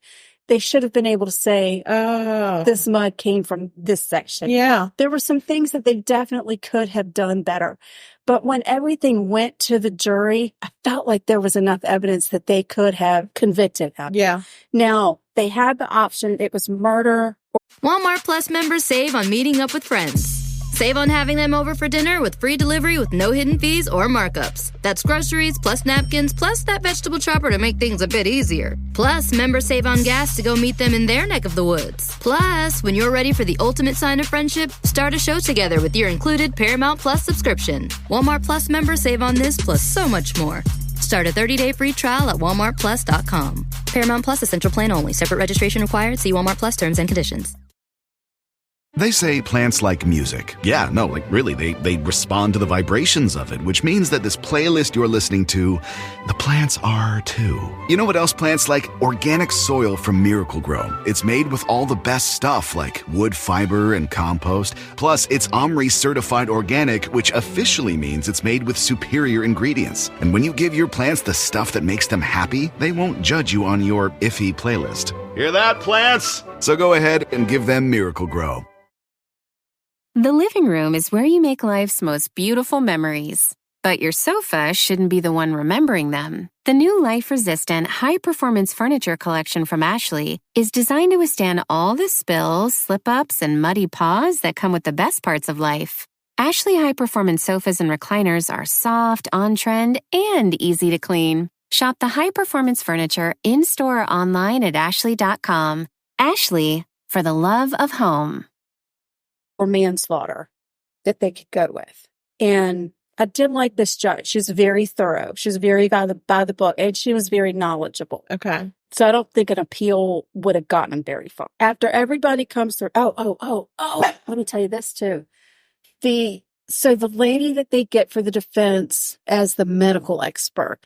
They should have been able to say, this mud came from this section. Yeah. There were some things that they definitely could have done better. But when everything went to the jury, I felt like there was enough evidence that they could have convicted him. Yeah. Now, they had the option. It was murder. Walmart Plus members save on meeting up with friends. Save on having them over for dinner with free delivery with no hidden fees or markups. That's groceries plus napkins plus that vegetable chopper to make things a bit easier. Plus, members save on gas to go meet them in their neck of the woods. Plus, when you're ready for the ultimate sign of friendship, start a show together with your included Paramount Plus subscription. Walmart Plus members save on this plus so much more. Start a 30-day free trial at walmartplus.com. Paramount Plus Essential Plan only. Separate registration required. See Walmart Plus terms and conditions. They say plants like music. Yeah, no, like really, they respond to the vibrations of it, which means that this playlist you're listening to, the plants are too. You know what else plants like? Organic soil from Miracle-Gro. It's made with all the best stuff like wood fiber and compost. Plus, it's OMRI certified organic, which officially means it's made with superior ingredients. And when you give your plants the stuff that makes them happy, they won't judge you on your iffy playlist. Hear that, plants? So go ahead and give them Miracle-Gro. The living room is where you make life's most beautiful memories. But your sofa shouldn't be the one remembering them. The new life-resistant, high-performance furniture collection from Ashley is designed to withstand all the spills, slip-ups, and muddy paws that come with the best parts of life. Ashley high-performance sofas and recliners are soft, on-trend, and easy to clean. Shop the high-performance furniture in-store or online at ashley.com. Ashley, for the love of home. Or manslaughter that they could go with. And I did like this judge. She was very thorough. She was very by the book, and she was very knowledgeable. Okay. So I don't think an appeal would have gotten them very far. After everybody comes through, let me tell you this too. So the lady that they get for the defense as the medical expert,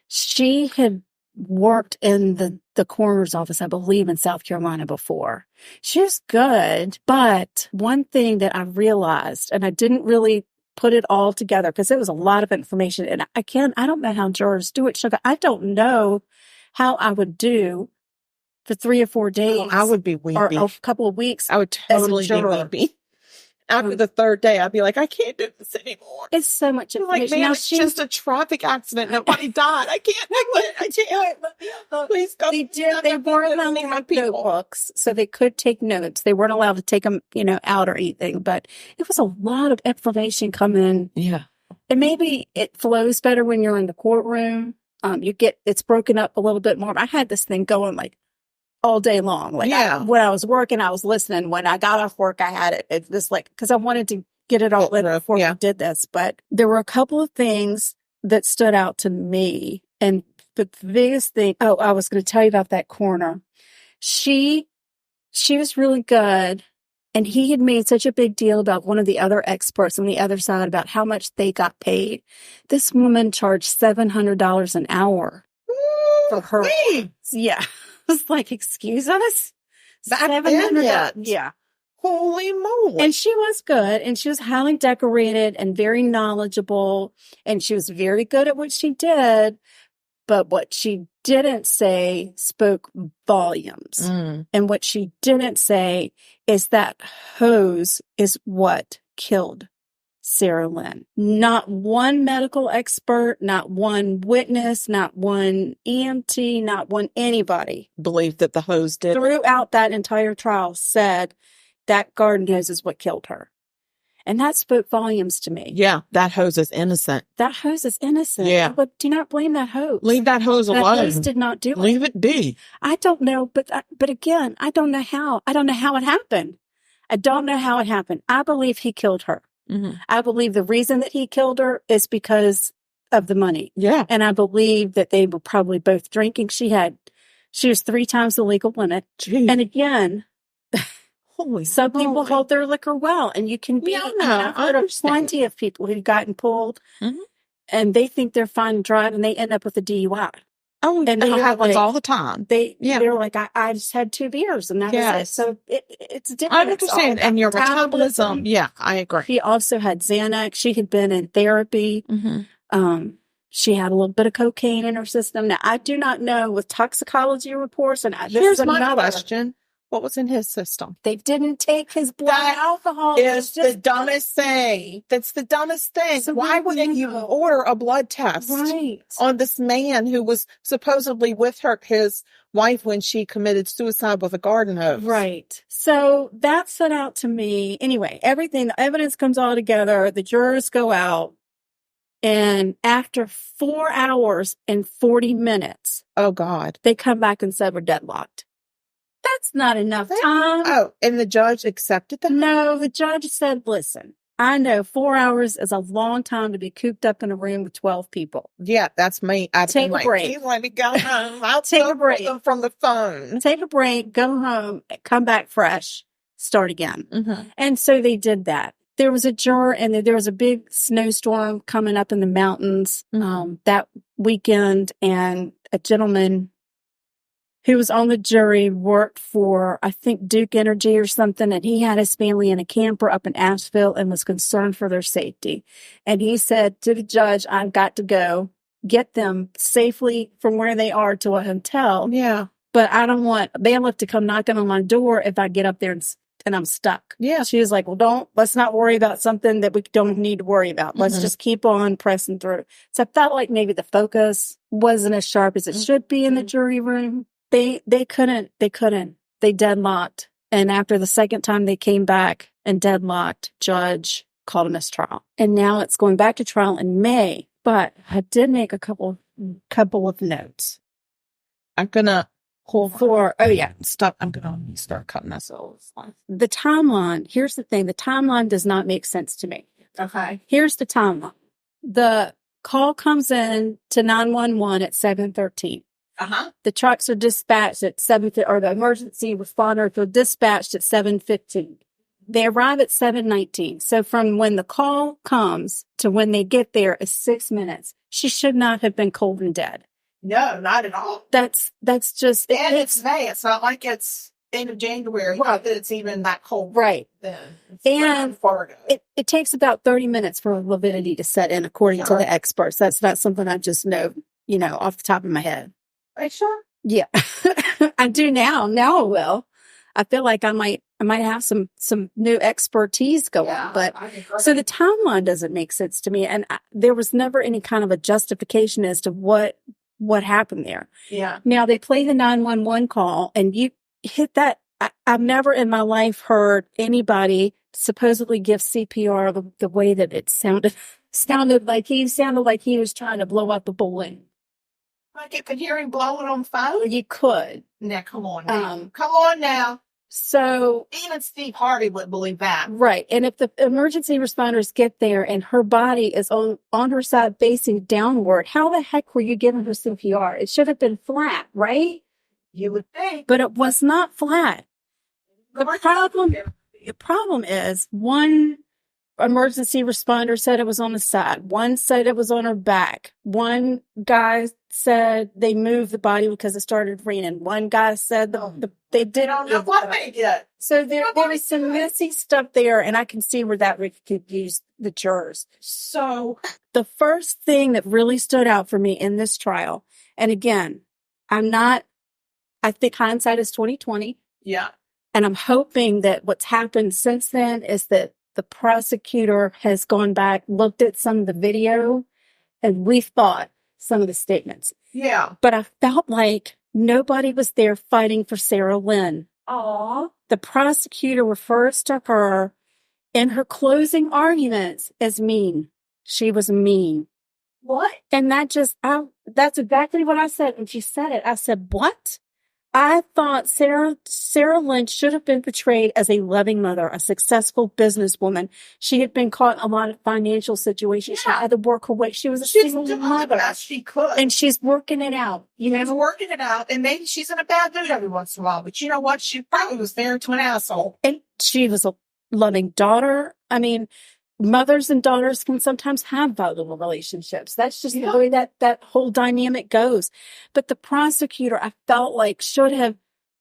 she had worked in the coroner's office, I believe, in South Carolina before. She was good, but one thing that I realized, and I didn't really put it all together because it was a lot of information, and I don't know how jurors do it, Sugar. I don't know how I would do for 3 or 4 days. Oh, I would be weepy. Or a couple of weeks. I would totally be weepy. After the third day, I'd be like, I can't do this anymore. It's so much information. Like, man, now, it's just a traffic accident. Nobody died. I can't do it. I can't. Please go. They weren't allowed to have notebooks, so they could take notes. They weren't allowed to take them, out or anything. But it was a lot of information coming. Yeah. And maybe it flows better when you're in the courtroom. It's broken up a little bit more. I had this thing going like all day long. Like when I was working, I was listening. When I got off work, I had it. It's just like, because I wanted to get it all in before we did this. But there were a couple of things that stood out to me. And the biggest thing, I was going to tell you about that coroner. She was really good. And he had made such a big deal about one of the other experts on the other side about how much they got paid. This woman charged $700 an hour for her. Yeah. I was like, excuse us? $700. Yeah. Holy moly. And she was good. And she was highly decorated and very knowledgeable. And she was very good at what she did. But what she didn't say spoke volumes. And what she didn't say is that hose is what killed Sara Lynn. Not one medical expert, not one witness, not one EMT, not one anybody believed that the hose did. Throughout that entire trial said that garden hose is what killed her. And that spoke volumes to me. Yeah, that hose is innocent. That hose is innocent. Yeah. But do not blame that hose. Leave that hose alone. That hose did not do it. Leave it be. I don't know, but again, I don't know how. I don't know how it happened. I don't know how it happened. I believe he killed her. Mm-hmm. I believe the reason that he killed her is because of the money. Yeah. And I believe that they were probably both drinking. She was 3 times the legal limit. Jeez. And again, some people hold their liquor well, and you can be. I've heard of plenty of people who've gotten pulled, and they think they're fine to drive, and they end up with a DUI. Oh, and it happens all the time. They're like, I just had 2 beers, and that was it. So it's different. I understand, and your metabolism. Yeah, I agree. She also had Xanax. She had been in therapy. She had a little bit of cocaine in her system. Now, I do not know with toxicology reports, and here's my question. What was in his system? They didn't take his blood alcohol. Is the dumbest thing. That's the dumbest thing. So why wouldn't you order a blood test on this man who was supposedly with his wife when she committed suicide with a garden hose? Right. So that stood out to me. Anyway, the evidence comes all together. The jurors go out. And after 4 hours and 40 minutes. Oh, God. They come back and said we're deadlocked. That's not enough time. Oh, and the judge accepted that? No, the judge said, listen, I know 4 hours is a long time to be cooped up in a room with 12 people. Yeah, that's me. I'd take a break. Let me go home. I'll take a break from the phone. Take a break, go home, come back fresh, start again. Mm-hmm. And so they did that. There was a juror, and there was a big snowstorm coming up in the mountains that weekend, and a gentleman who was on the jury worked for, I think, Duke Energy or something, and he had his family in a camper up in Asheville and was concerned for their safety. And he said to the judge, I've got to go get them safely from where they are to a hotel. Yeah. But I don't want a bailiff to come knocking on my door if I get up there and I'm stuck. Yeah. She was like, well, let's not worry about something that we don't need to worry about. Let's just keep on pressing through. So I felt like maybe the focus wasn't as sharp as it should be in the jury room. They couldn't. They deadlocked. And after the second time they came back and deadlocked, judge called a mistrial. And now it's going back to trial in May. But I did make a couple of notes. I'm gonna stop. I'm gonna start cutting this off. The timeline. Here's the thing. The timeline does not make sense to me. Okay. Here's the timeline. The call comes in to 911 at 7:13. The trucks are dispatched at 7:50, or the emergency responders are dispatched at 7:15. They arrive at 7:19. So from when the call comes to when they get there is 6 minutes. She should not have been cold and dead. No, not at all. That's just. And it's May. It's not like it's end of January. Right. Not that it's even that cold. Right. Then. And it takes about 30 minutes for lividity to set in, according to the experts. That's not something I just know, off the top of my head. Are you sure? Yeah, I do now. Now I will. I feel like I might have some new expertise going. But so the timeline doesn't make sense to me, and there was never any kind of a justification as to what happened there. Yeah. Now they play the 911 call, and you hit that. I've never in my life heard anybody supposedly give CPR the way that it sounded. Sounded like he was trying to blow up a balloon. Like you could hear him blowing on phone? You could. Now, come on now. Come on now. So even Steve Harvey wouldn't believe that. Right. And if the emergency responders get there and her body is on her side facing downward, how the heck were you giving her CPR? It should have been flat, right? You would think. But it was not flat. The problem is one emergency responder said it was on the side. One said it was on her back. One guy said they moved the body because it started raining. One guy said they didn't know what they did. So there was some messy stuff there, and I can see where that would confuse the jurors. So the first thing that really stood out for me in this trial, and again, I think hindsight is 20/20. Yeah. And I'm hoping that what's happened since then is that the prosecutor has gone back, looked at some of the video, and rethought some of the statements. Yeah. But I felt like nobody was there fighting for Sara Lynn. Aw. The prosecutor refers to her in her closing arguments as mean. She was mean. What? And that's exactly what I said when she said it. I said, what? I thought Sara Lynn should have been portrayed as a loving mother, a successful businesswoman. She had been caught in a lot of financial situations. Yeah. She had to work her way. She was a single mother. She could. And she's working it out. She's working it out. And maybe she's in a bad mood every once in a while. But you know what? She probably was married to an asshole. And she was a loving daughter. I mean, mothers and daughters can sometimes have volatile relationships. That's just the way that whole dynamic goes. But the prosecutor, I felt like, should have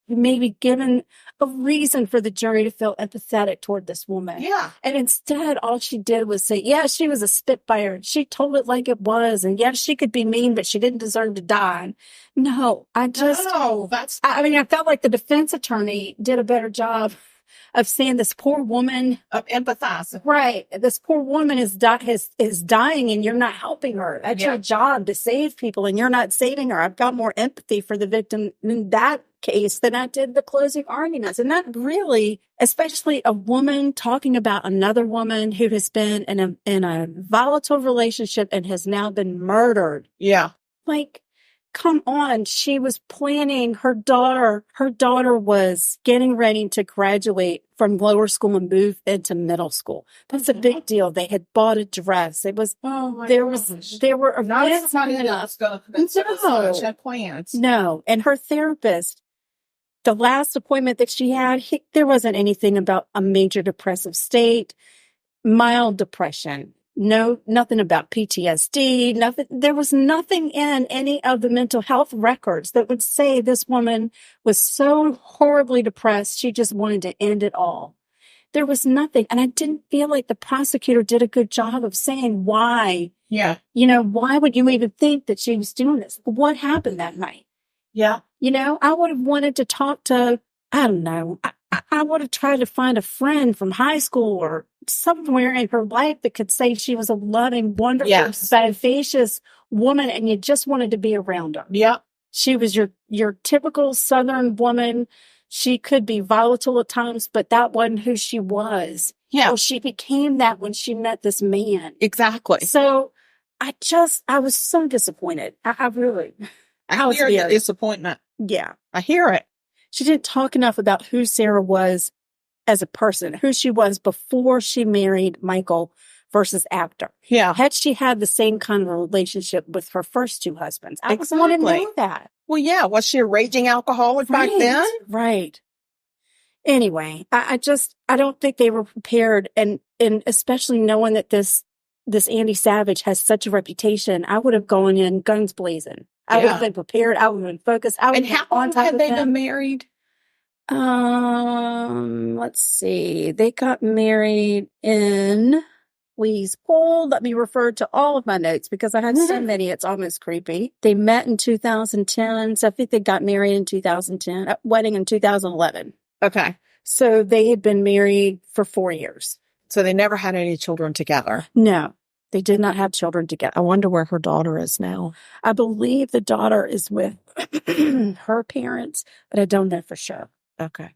maybe given a reason for the jury to feel empathetic toward this woman. Yeah. And instead, all she did was say, yeah, she was a spitfire. She told it like it was. And yes, she could be mean, but she didn't deserve to die. No, I felt like the defense attorney did a better job of saying this poor woman, of empathizing. Right. This poor woman is dying and you're not helping her. That's your job, to save people, and you're not saving her. I've got more empathy for the victim in that case than I did the closing arguments. And that really, especially a woman talking about another woman who has been in a volatile relationship and has now been murdered. Yeah. Like, come on. She was planning her daughter was getting ready to graduate from lower school and move into middle school. That's a big deal. They had bought a dress. It was, there were events. Not enough. No. Plans. No. And her therapist, the last appointment that she had, there wasn't anything about a major depressive state, mild depression. No, nothing about PTSD, nothing. There was nothing in any of the mental health records that would say this woman was so horribly depressed, she just wanted to end it all. There was nothing. And I didn't feel like the prosecutor did a good job of saying why. Yeah. Why would you even think that she was doing this? What happened that night? Yeah. I would have wanted to talk to, I don't know, I would have tried to find a friend from high school or somewhere in her life that could say she was a loving, wonderful, vivacious woman, and you just wanted to be around her. Yeah. She was your typical Southern woman. She could be volatile at times, but that wasn't who she was. Yeah. Well, she became that when she met this man. Exactly. So I was so disappointed. I hear your disappointment. Yeah. I hear it. She didn't talk enough about who Sara was as a person, who she was before she married Michael versus after. Yeah. Had she had the same kind of relationship with her first two husbands? I was want to know that. Well, yeah. Was she a raging alcoholic back then? Right. Anyway, I don't think they were prepared, and especially knowing that this Andy Savage has such a reputation, I would have gone in guns blazing. I would have been prepared. I would have been focused. And how long had they been married? Let's see. They got married in Please, Paul, let me refer to all of my notes because I had so many, it's almost creepy. They met in 2010. So I think they got married in 2010, wedding in 2011. Okay. So they had been married for 4 years. So they never had any children together. No, they did not have children together. I wonder where her daughter is now. I believe the daughter is with her parents, but I don't know for sure. Okay.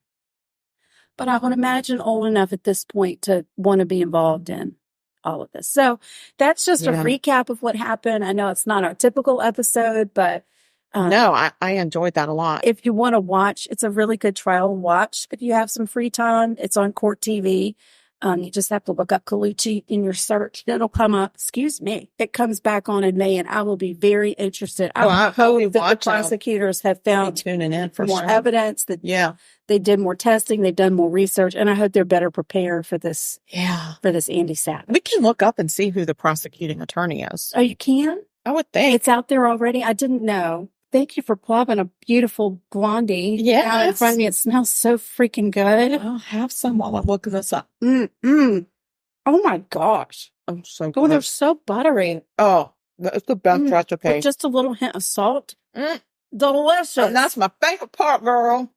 But I would imagine old enough at this point to want to be involved in all of this. So that's just a recap of what happened. I know it's not our typical episode, but no, I enjoyed that a lot. If you want to watch, it's a really good trial to watch. If you have some free time, it's on Court TV. You just have to look up Colucci in your search. It'll come up. Excuse me. It comes back on in May, and I will be very interested. I hope that the prosecutors have found tuning in for more evidence that they did more testing, they've done more research, and I hope they're better prepared for this. Yeah, for this Andy Savage. We can look up and see who the prosecuting attorney is. Oh, you can? I would think it's out there already. I didn't know. Thank you for plopping a beautiful blondie out in front of me. It smells so freaking good. I'll have some while I'm looking this up. Oh my gosh. I'm so good. Oh, they're so buttery. Oh, that's the best recipe. With just a little hint of salt. Delicious. And that's my favorite part, girl.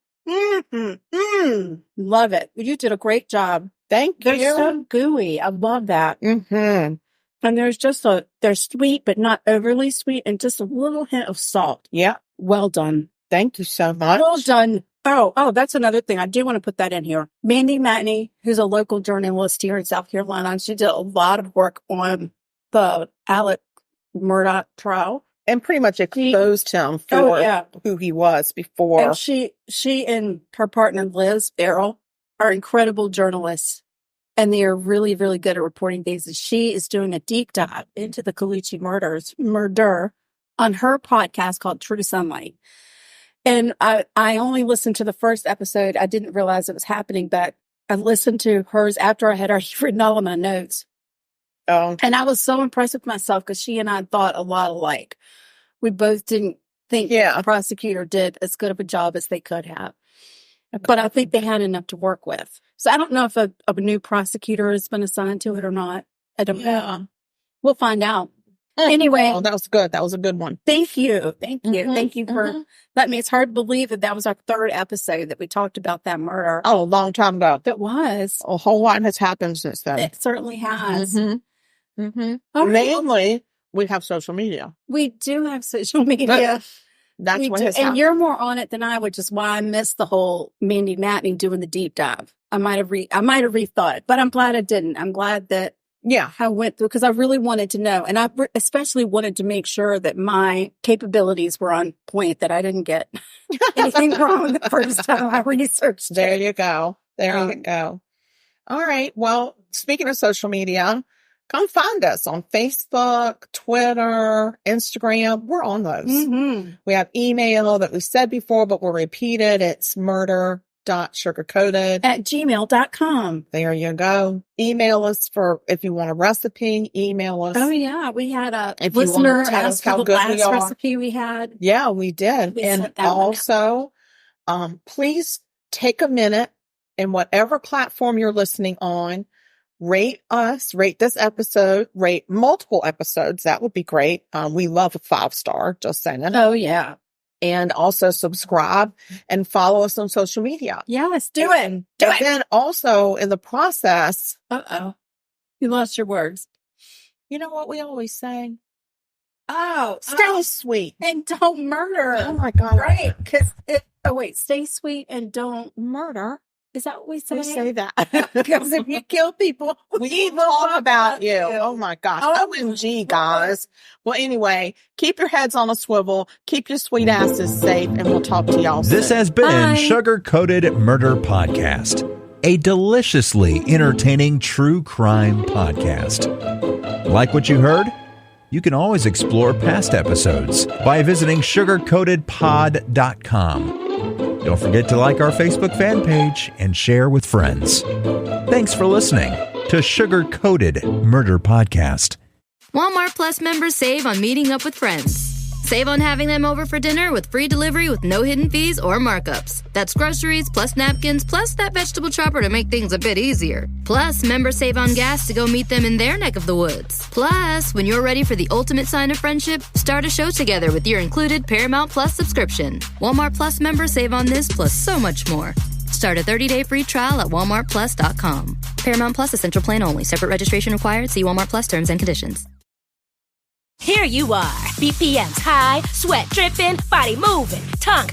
Love it. You did a great job. Thank you. They're so gooey. I love that. Mm-hmm. And there's they're sweet, but not overly sweet, and just a little hint of salt. Yeah. Well done. Thank you so much. Well done. Oh, that's another thing. I do want to put that in here. Mandy Matney, who's a local journalist here in South Carolina, she did a lot of work on the Alec Murdaugh trial. And pretty much exposed him for who he was before. And she and her partner, Liz Errol, are incredible journalists. And they are really, really good at reporting things. And she is doing a deep dive into the Colucci murder on her podcast called True Sunlight. And I only listened to the first episode. I didn't realize it was happening, but I listened to hers after I had already written all of my notes. Oh. And I was so impressed with myself because she and I thought a lot alike. We both didn't think the prosecutor did as good of a job as they could have. But I think they had enough to work with. So I don't know if a new prosecutor has been assigned to it or not. I don't know. We'll find out. Anyway. Oh, that was good. That was a good one. Thank you. Thank you. Mm-hmm. Thank you for letting me. It's hard to believe that was our third episode that we talked about that murder. Oh, a long time ago. It was. A whole lot has happened since then. It certainly has. Mm-hmm. Mm-hmm. Mainly, we have social media. We do have social media. That's what has happened. And you're more on it than I, which is why I missed the whole Mandy Matney doing the deep dive. I might have rethought it, but I'm glad I didn't. I'm glad that I went through because I really wanted to know, and I especially wanted to make sure that my capabilities were on point, that I didn't get anything wrong the first time I researched. There you go. There you go. All right. Well, speaking of social media, come find us on Facebook, Twitter, Instagram. We're on those. Mm-hmm. We have email that we said before, but we'll repeat it. It's murder.sugarcoated@gmail.com. There you go. Email us if you want a recipe. Email us. Oh, yeah. We had a listener ask for the last recipe we had. Yeah, we did. And also, please take a minute in whatever platform you're listening on. Rate us, rate this episode, rate multiple episodes. That would be great. We love a 5-star, just saying. Oh, yeah. And also subscribe and follow us on social media. Yes, do it. And then also in the process. Uh-oh. You lost your words. You know what we always say? Oh. Stay sweet. And don't murder. Oh, my God. Right. Stay sweet and don't murder. Is that what we say? We say that. Because if you kill people, we talk about you. Oh my gosh. OMG, guys. Well, anyway, keep your heads on a swivel. Keep your sweet asses safe, and we'll talk to y'all soon. This has been Sugar Coated Murder Podcast, a deliciously entertaining true crime podcast. Like what you heard? You can always explore past episodes by visiting sugarcoatedpod.com. Don't forget to like our Facebook fan page and share with friends. Thanks for listening to Sugar Coated Murder Podcast. Walmart Plus members save on meeting up with friends. Save on having them over for dinner with free delivery with no hidden fees or markups. That's groceries plus napkins plus that vegetable chopper to make things a bit easier. Plus, members save on gas to go meet them in their neck of the woods. Plus, when you're ready for the ultimate sign of friendship, start a show together with your included Paramount Plus subscription. Walmart Plus members save on this plus so much more. Start a 30-day free trial at walmartplus.com. Paramount Plus Essential Plan only. Separate registration required. See Walmart Plus terms and conditions. Here you are, BPMs high, sweat dripping, body moving, tongue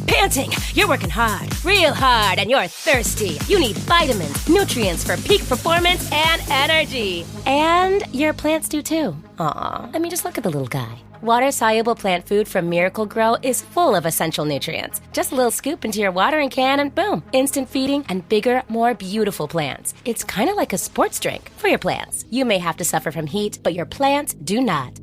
panting. You're working hard, real hard, and you're thirsty. You need vitamins, nutrients for peak performance and energy. And your plants do too. Aw, I mean, just look at the little guy. Water-soluble plant food from Miracle Grow is full of essential nutrients. Just a little scoop into your watering can and boom, instant feeding and bigger, more beautiful plants. It's kind of like a sports drink for your plants. You may have to suffer from heat, but your plants do not.